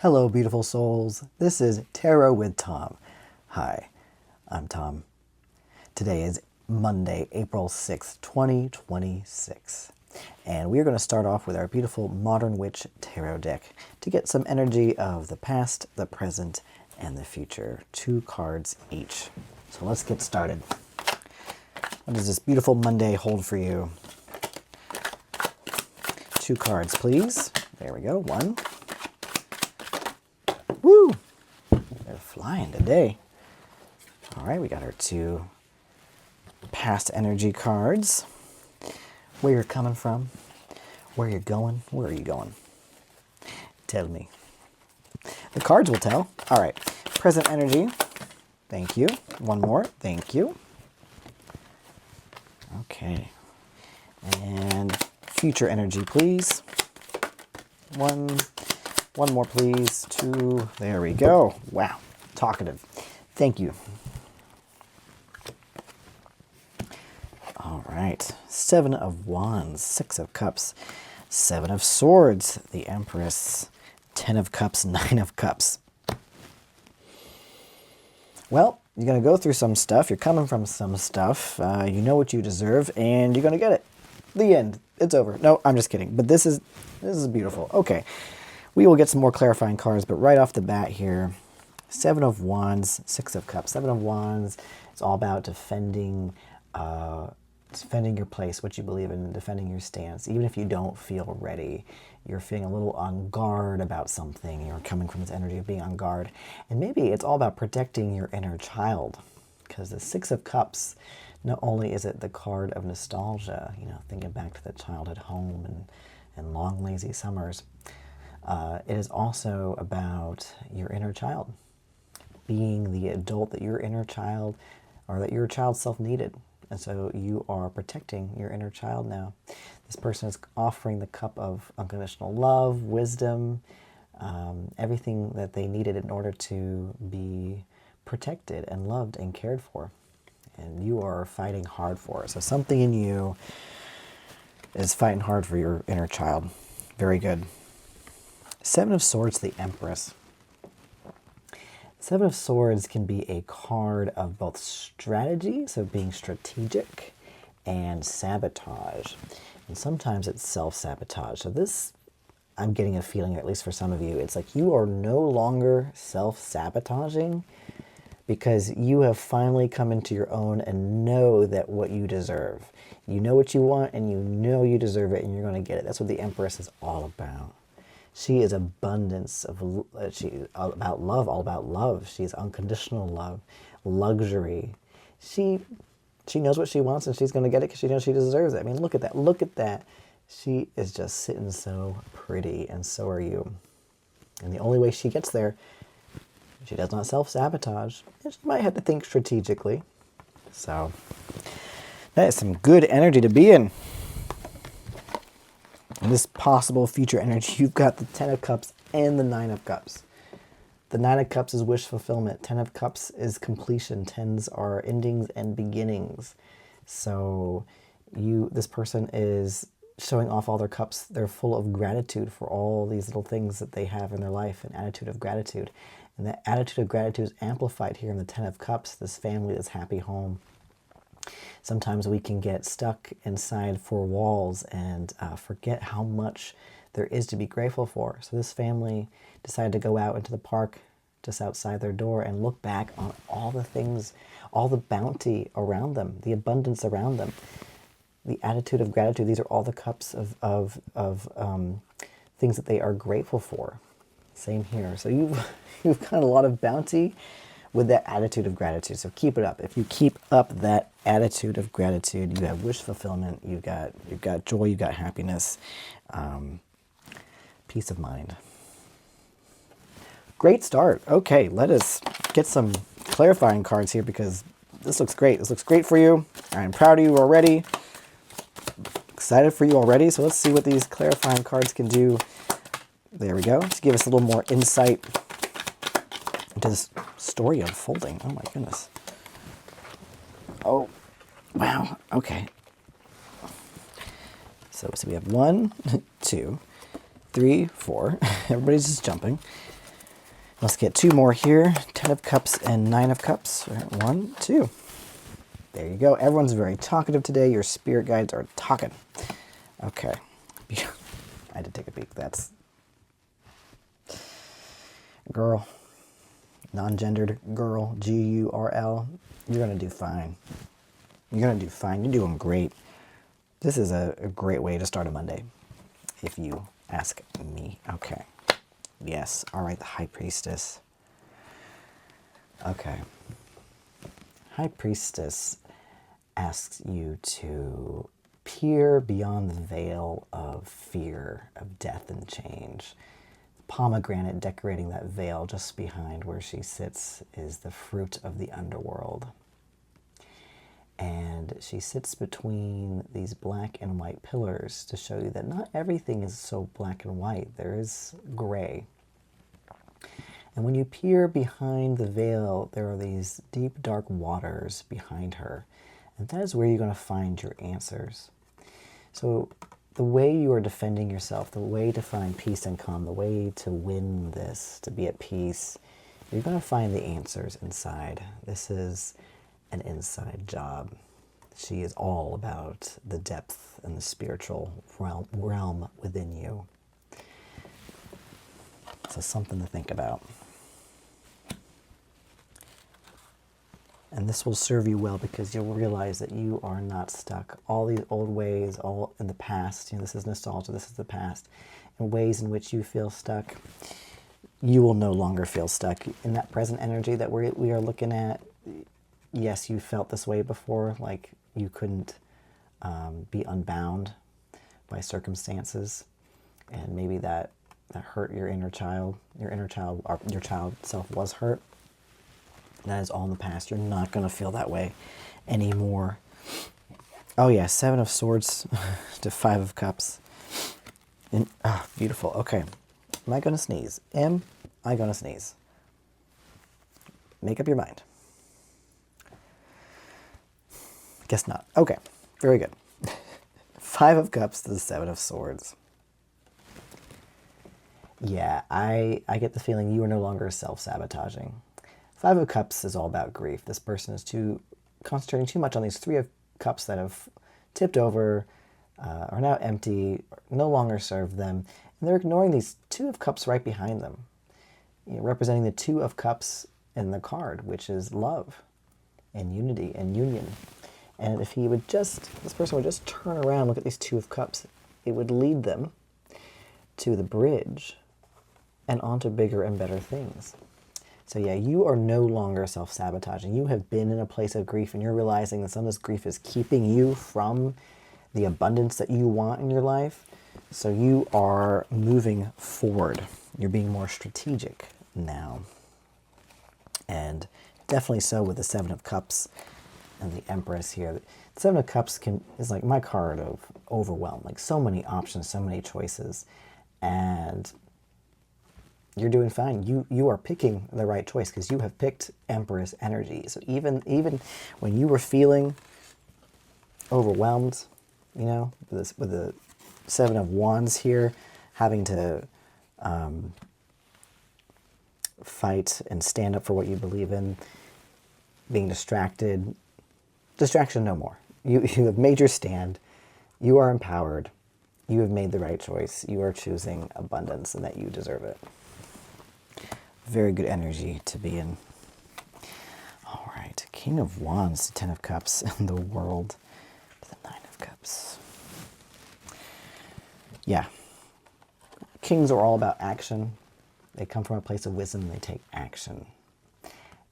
Hello, beautiful souls. This is Tarot with Thom. Hi, I'm Thom. Today is Monday, April 6th, 2026. And we're going to start off with our beautiful Modern Witch Tarot deck to get some energy of the past, the present, and the future. 2 cards each. So let's get started. What does this beautiful Monday hold for you? 2 cards, please. There we go. 1. Woo! They're flying today. All right, we got our 2 past energy cards. Where you're coming from, where you're going, where are you going? Tell me. The cards will tell. All right, present energy. Thank you. 1 more. Thank you. Okay. And future energy, please. 1 more, please. 2. There we go. Wow. Talkative. Thank you. All right. 7 of Wands, 6 of Cups, 7 of Swords, the Empress, 10 of Cups, 9 of Cups. Well, you're going to go through some stuff. You're coming from some stuff. You know what you deserve, and you're going to get it. The end. It's over. No, I'm just kidding. But this is beautiful. Okay. We will get some more clarifying cards, but right off the bat here, 7 of Wands, 6 of Cups. 7 of Wands, it's all about defending your place, what you believe in, defending your stance. Even if you don't feel ready, you're feeling a little on guard about something. You're coming from this energy of being on guard. And maybe it's all about protecting your inner child, because the 6 of Cups, not only is it the card of nostalgia, thinking back to the childhood home and long, lazy summers, it is also about your inner child, being the adult that your inner child, or that your child self needed. And so you are protecting your inner child now. This person is offering the cup of unconditional love, wisdom, everything that they needed in order to be protected and loved and cared for. And you are fighting hard for it. So something in you is fighting hard for your inner child. Very good. 7 of Swords, the Empress. 7 of Swords can be a card of both strategy, so being strategic, and sabotage. And sometimes it's self-sabotage. So this, I'm getting a feeling, at least for some of you, it's like you are no longer self-sabotaging because you have finally come into your own and know that what you deserve. You know what you want and you know you deserve it and you're going to get it. That's what the Empress is all about. She is abundance of, she about love, all about love. She's unconditional love, luxury. She knows what she wants and she's going to get it because she knows she deserves it. I mean, look at that. Look at that. She is just sitting so pretty, and so are you. And the only way she gets there, she does not self-sabotage. And she might have to think strategically. So that is some good energy to be in. In this possible future energy, you've got the 10 of Cups and the 9 of Cups. The 9 of Cups is wish fulfillment. 10 of Cups is completion. 10s are endings and beginnings. So this person is showing off all their cups. They're full of gratitude for all these little things that they have in their life, an attitude of gratitude. And that attitude of gratitude is amplified here in the 10 of Cups, this family, this happy home. Sometimes we can get stuck inside 4 walls and forget how much there is to be grateful for. So this family decided to go out into the park just outside their door and look back on all the things, all the bounty around them, the abundance around them, the attitude of gratitude. These are all the cups of things that they are grateful for. Same here. So you've got a lot of bounty with that attitude of gratitude. So keep it up. If you keep up that attitude of gratitude, you have wish fulfillment, you've got joy, you've got happiness, peace of mind. Great start. Okay, let us get some clarifying cards here because this looks great. This looks great for you. I'm proud of you already. Excited for you already. So let's see what these clarifying cards can do. There we go. To give us a little more insight into this story unfolding. Oh my goodness. Oh, wow. Okay. So we have 1, 2, 3, 4. Everybody's just jumping. Let's get 2 more here. 10 of Cups and 9 of Cups. 1, 2. There you go. Everyone's very talkative today. Your spirit guides are talking. Okay. I had to take a peek. That's girl. Non-gendered girl. G-U-R-L. You're going to do fine. You're going to do fine. You're doing great. This is a great way to start a Monday, if you ask me. Okay. Yes. All right, the High Priestess. Okay. High Priestess asks you to peer beyond the veil of fear, of death and change. Pomegranate decorating that veil just behind where she sits is the fruit of the underworld. And she sits between these black and white pillars to show you that not everything is so black and white. There is gray. And when you peer behind the veil, there are these deep, dark waters behind her. And that is where you're going to find your answers. So the way you are defending yourself, the way to find peace and calm, the way to win this, to be at peace, you're going to find the answers inside. This is an inside job. She is all about the depth and the spiritual realm within you. So something to think about. And this will serve you well because you'll realize that you are not stuck. All these old ways, all in the past, this is nostalgia, this is the past, and ways in which you feel stuck, you will no longer feel stuck. In that present energy that we are looking at, yes, you felt this way before, like you couldn't be unbound by circumstances, and maybe that hurt your inner child. Your child self was hurt. That is all in the past. You're not going to feel that way anymore. Oh yeah, 7 of Swords to 5 of Cups. Beautiful. Okay. Am I going to sneeze? Am I going to sneeze? Make up your mind. Guess not. Okay. Very good. 5 of Cups to the 7 of Swords. Yeah, I get the feeling you are no longer self-sabotaging. 5 of Cups is all about grief. This person is concentrating too much on these 3 of Cups that have tipped over, are now empty, no longer serve them, and they're ignoring these 2 of Cups right behind them, representing the 2 of Cups in the card, which is love and unity and union. And if this person would just turn around, look at these 2 of Cups, it would lead them to the bridge and onto bigger and better things. So yeah, you are no longer self-sabotaging. You have been in a place of grief and you're realizing that some of this grief is keeping you from the abundance that you want in your life. So you are moving forward. You're being more strategic now. And definitely so with the 7 of Cups and the Empress here. The 7 of Cups is like my card of overwhelm. Like so many options, so many choices. And you're doing fine. You are picking the right choice because you have picked Empress energy. So even when you were feeling overwhelmed, with the 7 of Wands here, having to fight and stand up for what you believe in, being distracted, distraction no more. You have made your stand. You are empowered. You have made the right choice. You are choosing abundance and that you deserve it. Very good energy to be in. All right, King of Wands, 10 of Cups, and the World to the 9 of Cups. Yeah, kings are all about action. They come from a place of wisdom and they take action.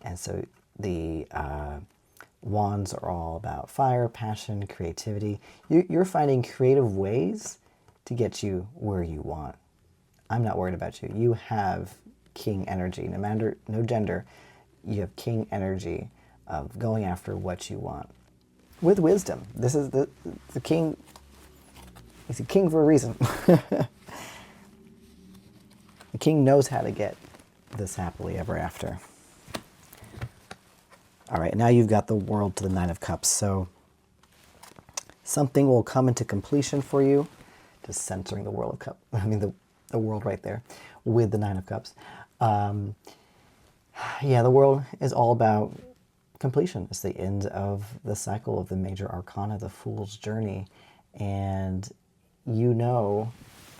And so the Wands are all about fire, passion, creativity. You're finding creative ways to get you where you want. I'm not worried about you. You have king energy. No gender, you have king energy of going after what you want. With wisdom. This is the king. He's a king for a reason. The king knows how to get this happily ever after. All right, now you've got the World to the 9 of Cups. So something will come into completion for you. Just centering the World of Cups. I mean, the World right there with the 9 of Cups. Yeah, the world is all about completion. It's the end of the cycle of the major arcana, the Fool's Journey. And you know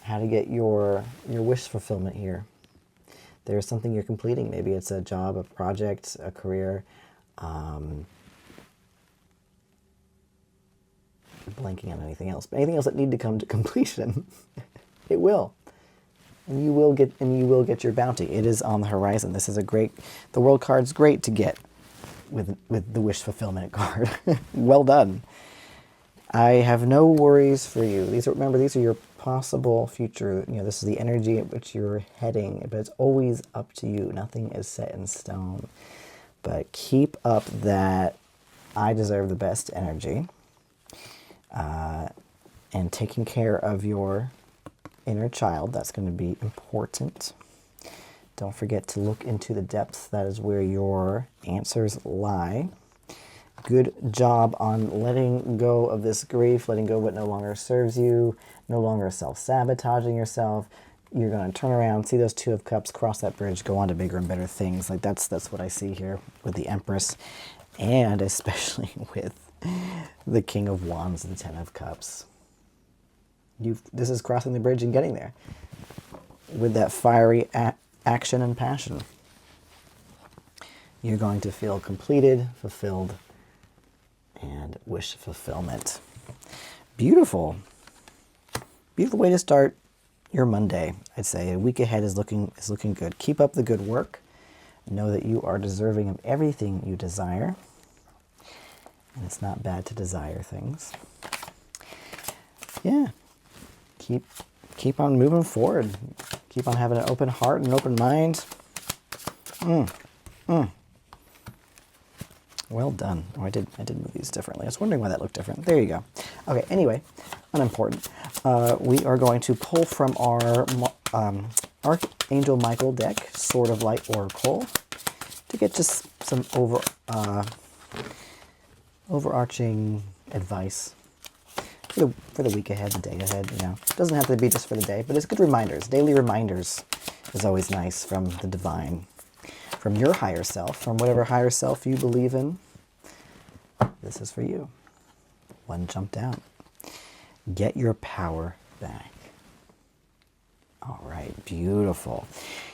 how to get your wish fulfillment here. There's something you're completing. Maybe it's a job, a project, a career. Blanking on anything else, but anything else that need to come to completion, it will. And you will get your bounty. It is on the horizon. This is the world card's great to get with the wish fulfillment card. Well done. I have no worries for you. Remember, these are your possible future. This is the energy at which you're heading, but it's always up to you. Nothing is set in stone. But keep up that I deserve the best energy, and taking care of your inner child. That's going to be important. Don't forget to look into the depths. That is where your answers lie. Good job on letting go of this grief, letting go of what no longer serves you, no longer self-sabotaging yourself. You're going to turn around, see those Two of Cups, cross that bridge, go on to bigger and better things. Like that's what I see here with the Empress, and especially with the King of Wands and the Ten of Cups. This is crossing the bridge and getting there with that fiery action and passion. You're going to feel completed, fulfilled, and wish fulfillment. Beautiful. Beautiful way to start your Monday. I'd say a week ahead is looking good. Keep up the good work. Know that you are deserving of everything you desire. And it's not bad to desire things. Yeah. Keep on moving forward. Keep on having an open heart and an open mind. Well done. Oh, I did move these differently. I was wondering why that looked different. There you go. Okay, anyway, unimportant. We are going to pull from our Archangel Michael deck, Sword of Light Oracle, to get just some overarching advice for the week ahead, the day ahead. It doesn't have to be just for the day, but it's good reminders. Daily reminders is always nice from the divine, from your higher self, from whatever higher self you believe in. This is for you. One jumped out. Get your power back. All right, beautiful.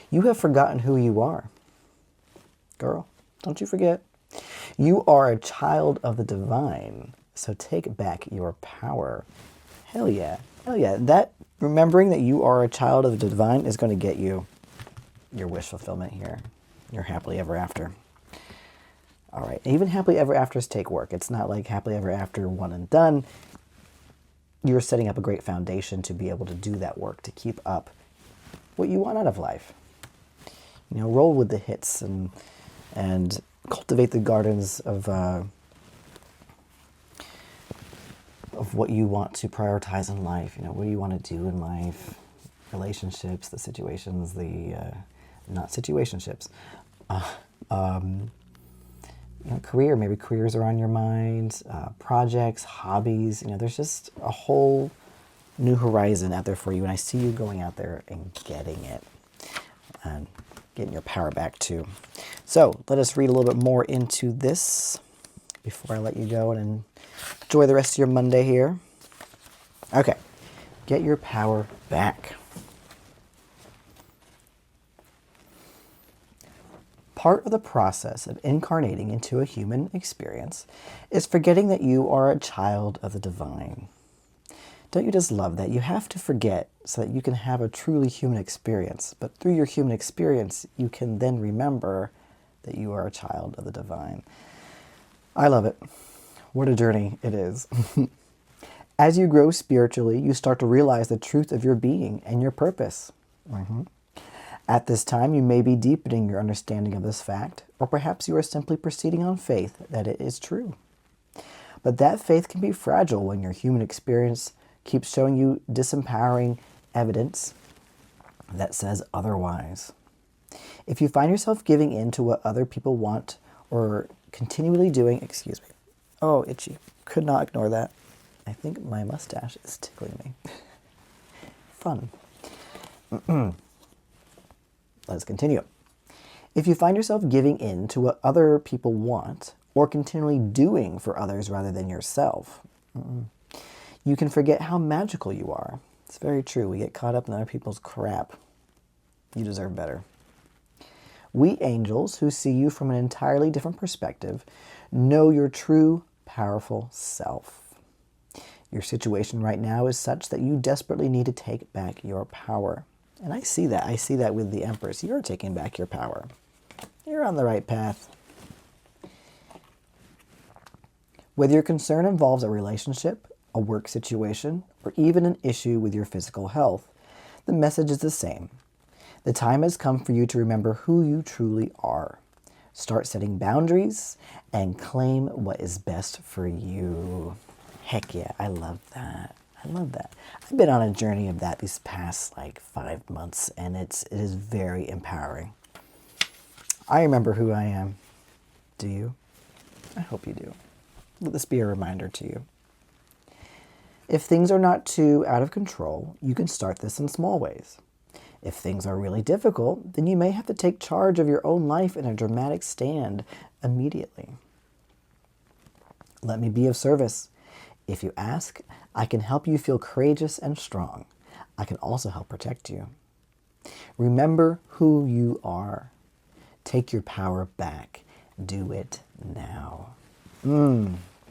You have forgotten who you are. Girl, don't you forget. You are a child of the divine, so take back your power. Hell yeah. Hell yeah. That, remembering that you are a child of the divine is going to get you your wish fulfillment here. Your happily ever after. All right. Even happily ever afters take work. It's not like happily ever after one and done. You're setting up a great foundation to be able to do that work, to keep up what you want out of life. Roll with the hits and cultivate the gardens of what you want to prioritize in life. What do you want to do in life? Relationships, the situations, not situationships. Career, maybe careers are on your mind, projects, hobbies. There's just a whole new horizon out there for you, and I see you going out there and getting it, and getting your power back too. So let us read a little bit more into this before I let you go and enjoy the rest of your Monday here. Okay, get your power back. Part of the process of incarnating into a human experience is forgetting that you are a child of the divine. Don't you just love that? You have to forget so that you can have a truly human experience. But through your human experience, you can then remember that you are a child of the divine. I love it. What a journey it is. As you grow spiritually, you start to realize the truth of your being and your purpose. At this time, you may be deepening your understanding of this fact, or perhaps you are simply proceeding on faith that it is true. But that faith can be fragile when your human experience keeps showing you disempowering evidence that says otherwise. If you find yourself giving in to what other people want or continually doing, excuse me, oh, itchy, could not ignore that. I think my mustache is tickling me. Fun. Let's continue. If you find yourself giving in to what other people want or continually doing for others rather than yourself, you can forget how magical you are. It's very true. We get caught up in other people's crap. You deserve better. We angels who see you from an entirely different perspective know your true, powerful self. Your situation right now is such that you desperately need to take back your power. And I see that. I see that with the Empress. You're taking back your power. You're on the right path. Whether your concern involves a relationship, a work situation, or even an issue with your physical health, the message is the same. The time has come for you to remember who you truly are. Start setting boundaries and claim what is best for you. Heck yeah, I love that. I love that. I've been on a journey of that these past 5 months, and it is very empowering. I remember who I am. Do you? I hope you do. Let this be a reminder to you. If things are not too out of control, you can start this in small ways. If things are really difficult, then you may have to take charge of your own life in a dramatic stand immediately. Let me be of service. If you ask, I can help you feel courageous and strong. I can also help protect you. Remember who you are. Take your power back. Do it now.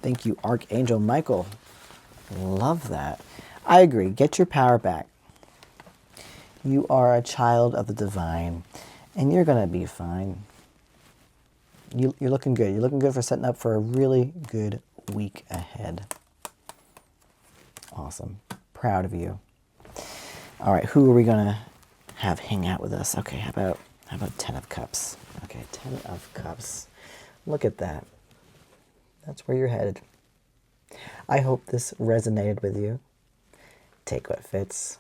Thank you, Archangel Michael. Love that. I agree. Get your power back. You are a child of the divine, and you're going to be fine. You're looking good. You're looking good for setting up for a really good week ahead. Awesome. Proud of you. All right, who are we going to have hang out with us? Okay, how about 10 of Cups? Okay, 10 of Cups. Look at that. That's where you're headed. I hope this resonated with you. Take what fits,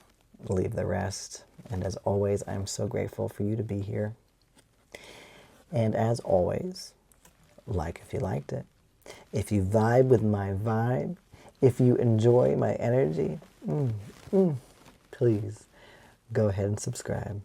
leave the rest. And as always, I'm so grateful for you to be here. And as always, like if you liked it. If you vibe with my vibe, if you enjoy my energy, please go ahead and subscribe.